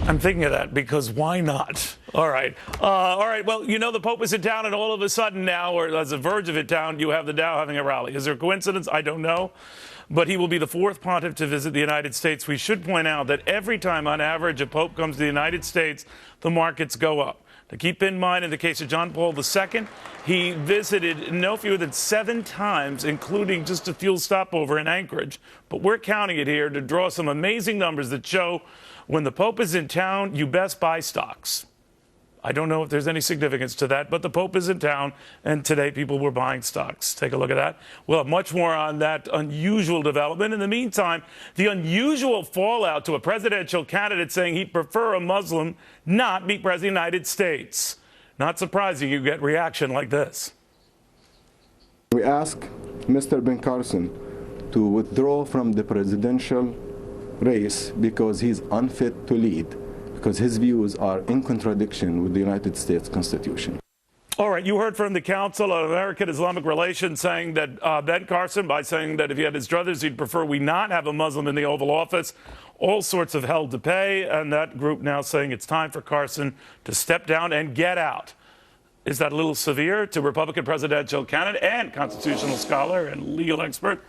I'm thinking of that because why not? All right. Well, you know, the Pope is in town, and all of a sudden now, or as a verge of it town, you have the Dow having a rally. Is there a coincidence? I don't know. But he will be the fourth pontiff to visit the United States. We should point out that every time, on average, a pope comes to the United States, the markets go up. Now, keep in mind, in the case of John Paul II, he visited no fewer than 7 times, including just a fuel stopover in Anchorage. But we're counting it here to draw some amazing numbers that show when the Pope is in town, you best buy stocks. I don't know if there's any significance to that, but the Pope is in town, and today people were buying stocks. Take a look at that. We'll have much more on that unusual development. In the meantime, the unusual fallout to a presidential candidate saying he'd prefer a Muslim not be president of the United States. Not surprising you get reaction like this. We ask Mr. Ben Carson to withdraw from the presidential race because he's unfit to lead, because his views are in contradiction with the United States Constitution. All right, you heard from the Council on American Islamic Relations saying that Ben Carson, by saying that if he had his druthers, he'd prefer we not have a Muslim in the Oval Office. All sorts of hell to pay, and that group now saying it's time for Carson to step down and get out. Is that a little severe to Republican presidential candidate and constitutional scholar and legal expert,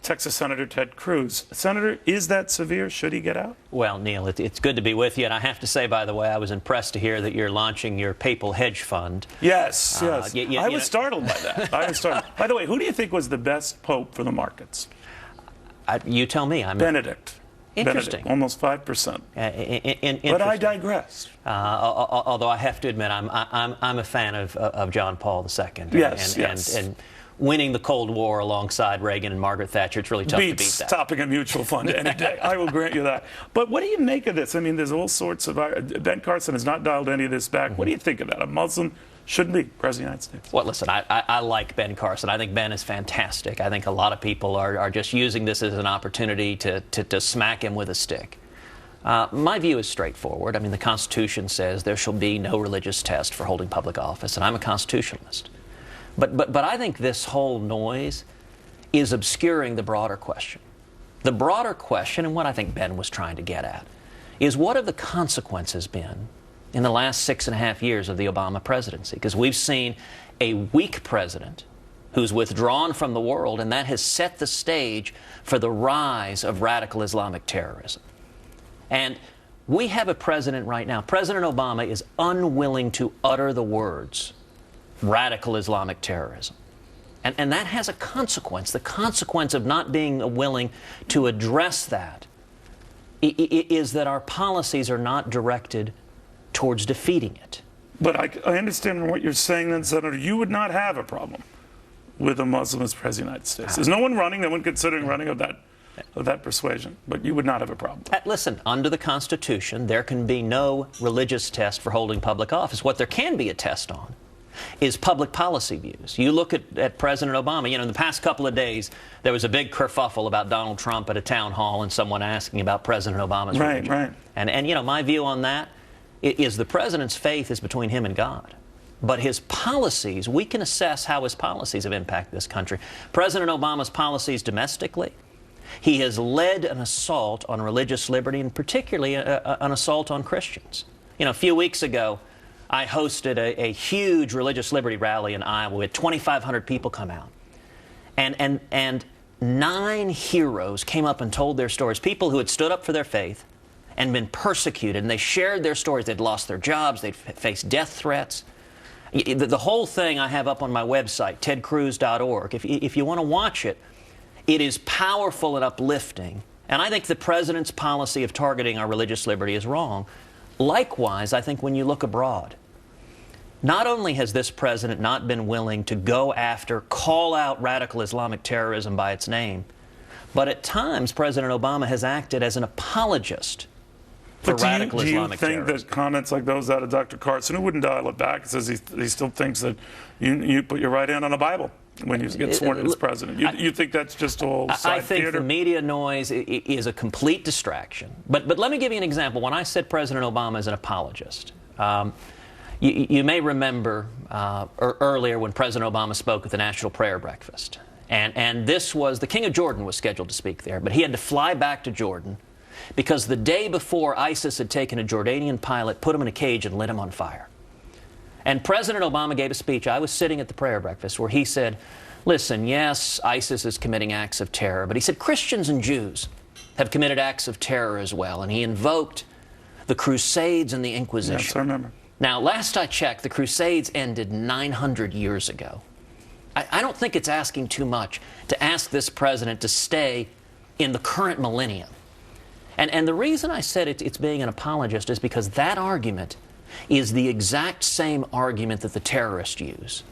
Texas Senator Ted Cruz? Senator, is that severe? Should he get out? Well, Neil, it's good to be with you. And I have to say, by the way, I was impressed to hear that you're launching your papal hedge fund. Yes, yes. I was startled by that. I was startled. By the way, who do you think was the best pope for the markets? You tell me. Benedict. Interesting. Benedict, almost 5%. But I digress. Although I have to admit, I'm a fan of John Paul II. Yes. And winning the Cold War alongside Reagan and Margaret Thatcher, it's really tough to beat that. Topping a mutual fund any day. I will grant you that. But what do you make of this? I mean, there's all sorts of... Ben Carson has not dialed any of this back. What do you think of that? A Muslim shouldn't be president of the United States. Well, listen, I like Ben Carson. I think Ben is fantastic. I think a lot of people are just using this as an opportunity to smack him with a stick. My view is straightforward. I mean, the Constitution says there shall be no religious test for holding public office, and I'm a constitutionalist. But I think this whole noise is obscuring the broader question. The broader question, and what I think Ben was trying to get at, is what have the consequences been in the last 6.5 years of the Obama presidency? Because we've seen a weak president who's withdrawn from the world, and that has set the stage for the rise of radical Islamic terrorism. And we have a president right now. President Obama is unwilling to utter the words radical Islamic terrorism. And that has a consequence. The consequence of not being willing to address that is that our policies are not directed towards defeating it. But I understand what you're saying then, Senator. You would not have a problem with a Muslim as president of the United States. There's no one running, no one considering running of that persuasion. But you would not have a problem. Listen, under the Constitution, there can be no religious test for holding public office. What there can be a test on is public policy views. You look at President Obama. You know, in the past couple of days, there was a big kerfuffle about Donald Trump at a town hall and someone asking about President Obama's religion. Right. And you know, my view on that is the president's faith is between him and God. But his policies, we can assess how his policies have impacted this country. President Obama's policies domestically, he has led an assault on religious liberty, and particularly an assault on Christians. You know, a few weeks ago, I hosted a huge religious liberty rally in Iowa. We had 2,500 people come out. And 9 heroes came up and told their stories, people who had stood up for their faith and been persecuted, and they shared their stories. They'd lost their jobs, they'd faced death threats. The whole thing I have up on my website, tedcruz.org. If you want to watch it, it is powerful and uplifting. And I think the president's policy of targeting our religious liberty is wrong. Likewise, I think when you look abroad, not only has this president not been willing to go after, call out radical Islamic terrorism by its name, but at times President Obama has acted as an apologist for radical Islamic terrorism. Do you think that comments like those out of Dr. Carson, who wouldn't dial it back, says he still thinks that you put your right hand on a Bible when you get sworn in as president? You think that's just all side I think theater? The media noise is a complete distraction. But let me give you an example. When I said President Obama is an apologist, you may remember earlier when President Obama spoke at the National Prayer Breakfast. And this was, the King of Jordan was scheduled to speak there, but he had to fly back to Jordan because the day before, ISIS had taken a Jordanian pilot, put him in a cage, and lit him on fire. And President Obama gave a speech. I was sitting at the prayer breakfast where he said, listen, yes, ISIS is committing acts of terror, but he said Christians and Jews have committed acts of terror as well. And he invoked the Crusades and the Inquisition. Yes, I remember. Now, last I checked, the Crusades ended 900 years ago. I don't think it's asking too much to ask this president to stay in the current millennium. And the reason I said it's being an apologist is because that argument is the exact same argument that the terrorists use.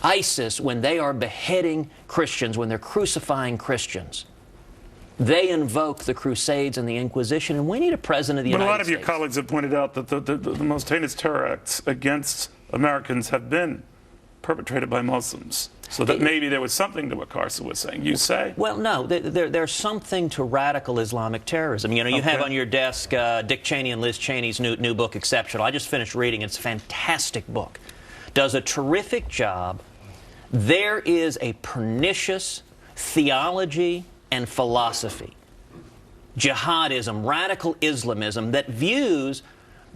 ISIS, when they are beheading Christians, when they're crucifying Christians, they invoke the Crusades and the Inquisition, and we need a president of the United States. But a lot of your colleagues have pointed out that the most heinous terror acts against Americans have been perpetrated by Muslims. So that maybe there was something to what Carson was saying. You say? Well, no. There's something to radical Islamic terrorism. You know, you have on your desk Dick Cheney and Liz Cheney's new book, Exceptional. I just finished reading it. It's a fantastic book. Does a terrific job. There is a pernicious theology and philosophy, jihadism, radical Islamism, that views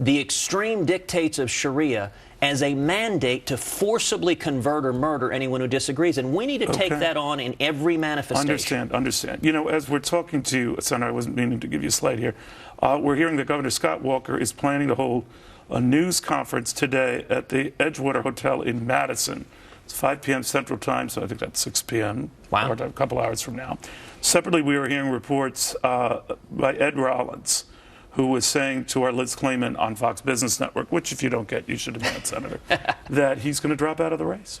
the extreme dictates of Sharia as a mandate to forcibly convert or murder anyone who disagrees. And we need to take that on in every manifestation. Understand. You know, as we're talking to you, Senator, I wasn't meaning to give you a slide here. We're hearing that Governor Scott Walker is planning to hold a news conference today at the Edgewater Hotel in Madison. It's 5 p.m. Central Time, so I think that's 6 p.m. Wow. Or a couple hours from now. Separately, we were hearing reports by Ed Rollins, who was saying to our Liz Claimant on Fox Business Network, which if you don't get, you should have been, Senator, that he's going to drop out of the race.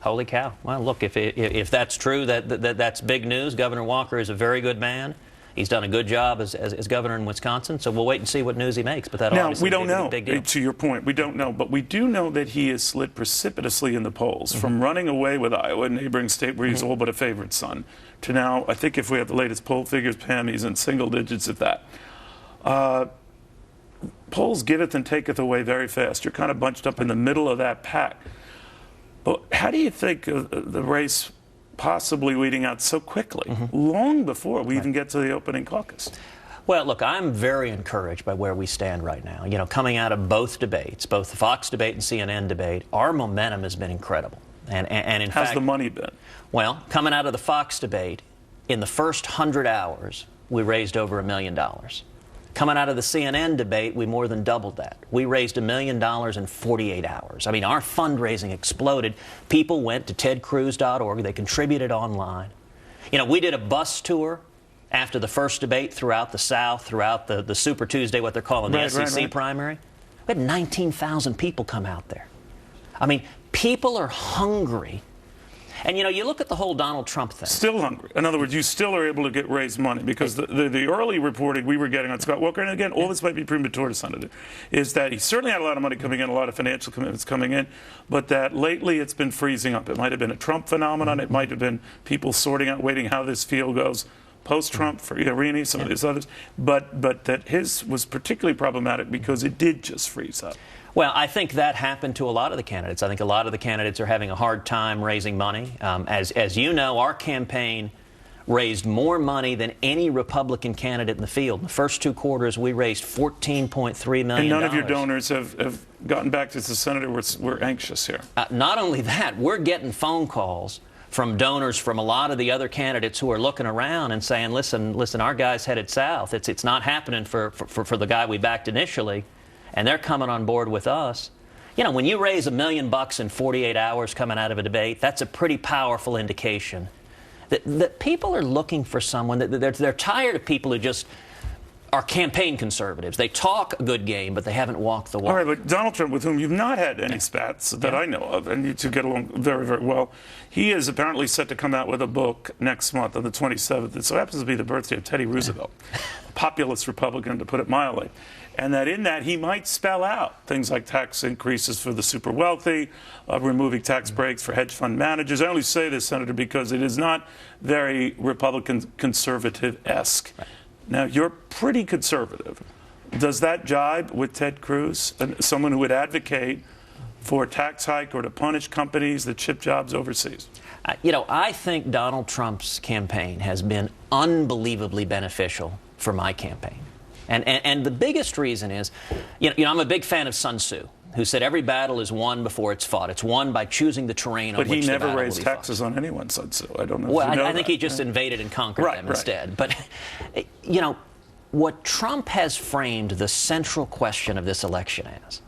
Holy cow. Well, look, if that's true, that's big news. Governor Walker is a very good man. He's done a good job as governor in Wisconsin, so we'll wait and see what news he makes. But that obviously we don't know. A big deal. To your point, we don't know, but we do know that he has slid precipitously in the polls from running away with Iowa, a neighboring state where he's all but a favorite son, to now, I think if we have the latest poll figures, Pam, he's in single digits at that. Polls giveth and taketh away very fast. You're kind of bunched up in the middle of that pack. But how do you think the race possibly weeding out so quickly, long before we even get to the opening caucus? Well, look, I'm very encouraged by where we stand right now. You know, coming out of both debates, both the Fox debate and CNN debate, our momentum has been incredible. And in fact, how's the money been? Well, coming out of the Fox debate, in the first 100 hours, we raised over $1 million. Coming out of the CNN debate, we more than doubled that. We raised $1 million in 48 hours. I mean, our fundraising exploded. People went to tedcruz.org. They contributed online. You know, we did a bus tour after the first debate throughout the South, throughout the Super Tuesday, what they're calling the SEC primary. We had 19,000 people come out there. I mean, people are hungry. And, you know, you look at the whole Donald Trump thing. Still hungry. In other words, you still are able to raise money because the early reporting we were getting on Scott Walker, and again, all this might be premature to Senator, is that he certainly had a lot of money coming in, a lot of financial commitments coming in, but that lately it's been freezing up. It might have been a Trump phenomenon. It might have been people sorting out, waiting how this field goes post-Trump for Irini, some of these others, but that his was particularly problematic because it did just freeze up. Well, I think that happened to a lot of the candidates. I think a lot of the candidates are having a hard time raising money. As you know, our campaign raised more money than any Republican candidate in the field. In the first 2 quarters, we raised $14.3 million. And none of your donors have gotten back to the Senator. We're anxious here. Not only that, we're getting phone calls from donors from a lot of the other candidates who are looking around and saying, listen, our guy's headed south. It's not happening for the guy we backed initially. And they're coming on board with us. You know, when you raise $1 million in 48 hours coming out of a debate, that's a pretty powerful indication that people are looking for someone, that they're tired of people who just are campaign conservatives. They talk a good game, but they haven't walked the walk. All right, but Donald Trump, with whom you've not had any spats that I know of, and you two get along very, very well, he is apparently set to come out with a book next month on the 27th. It so happens to be the birthday of Teddy Roosevelt, a populist Republican, to put it mildly. And that in that he might spell out things like tax increases for the super wealthy, removing tax breaks for hedge fund managers. I only say this, Senator, because it is not very Republican conservative-esque. Right. Now, you're pretty conservative. Does that jibe with Ted Cruz, someone who would advocate for a tax hike or to punish companies that ship jobs overseas? You know, I think Donald Trump's campaign has been unbelievably beneficial for my campaign. And the biggest reason is, I'm a big fan of Sun Tzu, who said every battle is won before it's fought. It's won by choosing the terrain on which the battle will be fought. But he never raised taxes on anyone, Sun Tzu. I don't know if well, you know I think he just invaded and conquered them instead. But, what Trump has framed the central question of this election as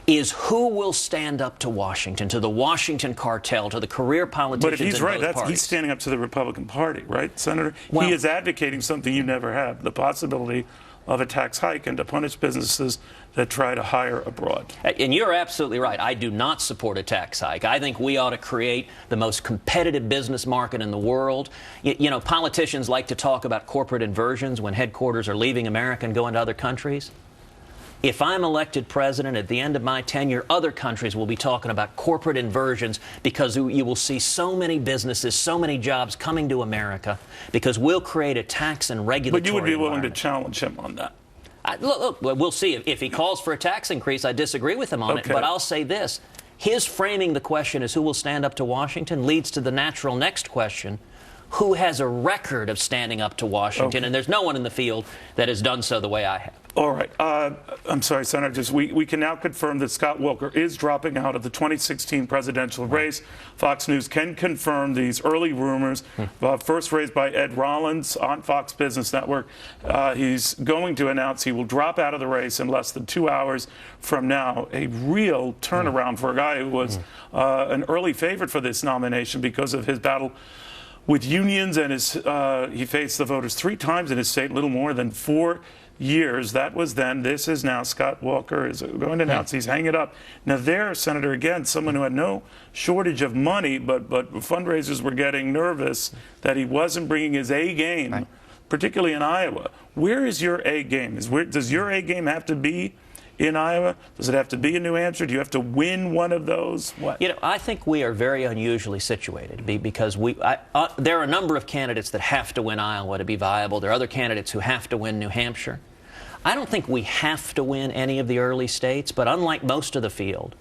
is who will stand up to Washington, to the Washington cartel, to the career politicians. But if he's right, parties. He's standing up to the Republican Party, right, Senator? Well, he is advocating something you never have, the possibility of a tax hike and to punish businesses that try to hire abroad. And you're absolutely right. I do not support a tax hike. I think we ought to create the most competitive business market in the world. Politicians like to talk about corporate inversions when headquarters are leaving America and going to other countries. If I'm elected president at the end of my tenure, other countries will be talking about corporate inversions because you will see so many businesses, so many jobs coming to America because we'll create a tax and regulatory But you would be willing to environment. challenge him on that? Look, we'll see. If he calls for a tax increase, I disagree with him on it. But I'll say this. His framing the question as who will stand up to Washington leads to the natural next question. Who has a record of standing up to Washington? And there's no one in the field that has done so the way I have. All right. I'm sorry, Senator. We can now confirm that Scott Walker is dropping out of the 2016 presidential race. Fox News can confirm these early rumors, first raised by Ed Rollins on Fox Business Network. He's going to announce he will drop out of the race in less than 2 hours from now. A real turnaround for a guy who was an early favorite for this nomination because of his battle with unions and he faced the voters 3 times in his state, little more than 4 years. That was then. This is now. Scott Walker is going to announce he's hanging it up. Now there, Senator, again, someone who had no shortage of money, but fundraisers were getting nervous that he wasn't bringing his A game, particularly in Iowa. Where is your A game? Does your A game have to be in Iowa? Does it have to be in New Hampshire? Do you have to win one of those? What? I think we are very unusually situated because there are a number of candidates that have to win Iowa to be viable. There are other candidates who have to win New Hampshire. I don't think we have to win any of the early states, but unlike most of the field,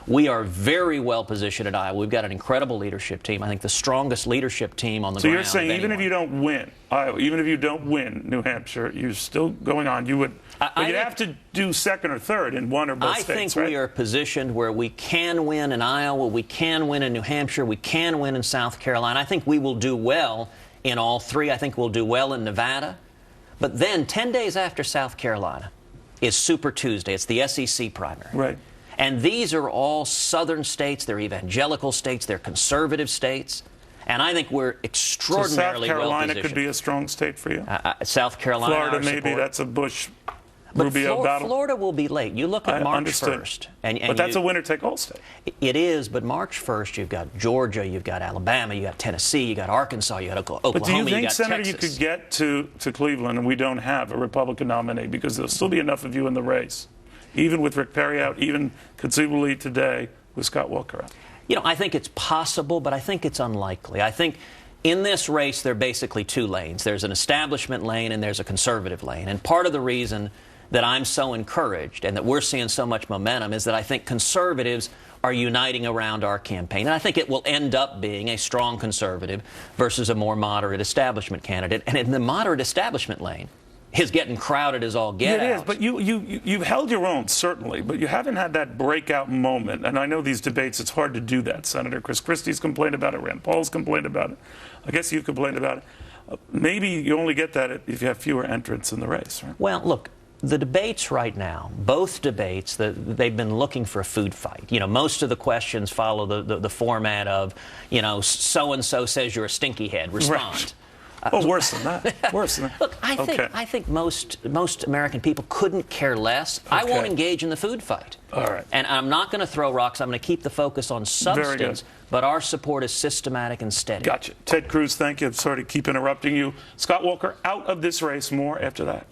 we are very well positioned at Iowa. We've got an incredible leadership team. I think the strongest leadership team on the ground. So you're saying even if you don't win Iowa, even if you don't win New Hampshire, you're still going on. You would. You'd have to do second or third in one or both states, I think we are positioned where we can win in Iowa, we can win in New Hampshire, we can win in South Carolina. I think we will do well in all 3. I think we'll do well in Nevada. But then 10 days after South Carolina is Super Tuesday. It's the SEC primary. Right. And these are all southern states. They're evangelical states. They're conservative states. And I think we're extraordinarily well-positioned. So South Carolina could be a strong state for you? South Carolina, Florida, maybe. That's a Bush-Rubio battle. Florida will be late. You look at March 1st. But that's a winner-take-all state. It is, but March 1st, you've got Georgia, you've got Alabama, you've got Tennessee, you've got Arkansas, you've got Oklahoma, But do you think, got Senator, Texas. you could get to Cleveland and we don't have a Republican nominee because there'll still be enough of you in the race, even with Rick Perry out, even conceivably today with Scott Walker out? I think it's possible, but I think it's unlikely. I think in this race, there are basically 2 lanes. There's an establishment lane and there's a conservative lane. And part of the reason that I'm so encouraged and that we're seeing so much momentum is that I think conservatives are uniting around our campaign. And I think it will end up being a strong conservative versus a more moderate establishment candidate. And in the moderate establishment lane is getting crowded as all get out. It is, but you've held your own, certainly, but you haven't had that breakout moment. And I know these debates, it's hard to do that, Senator. Chris Christie's complained about it. Rand Paul's complained about it. I guess you've complained about it. Maybe you only get that if you have fewer entrants in the race, right? Well, look, the debates right now, both debates, they've been looking for a food fight. Most of the questions follow the format of, so-and-so says you're a stinky head. Respond. Right. Oh, worse than that. Worse than that. Look, I think most American people couldn't care less. Okay. I won't engage in the food fight. All right. And I'm not going to throw rocks. I'm going to keep the focus on substance. But our support is systematic and steady. Gotcha. Ted Cruz, thank you. I'm sorry to keep interrupting you. Scott Walker out of this race. More after that.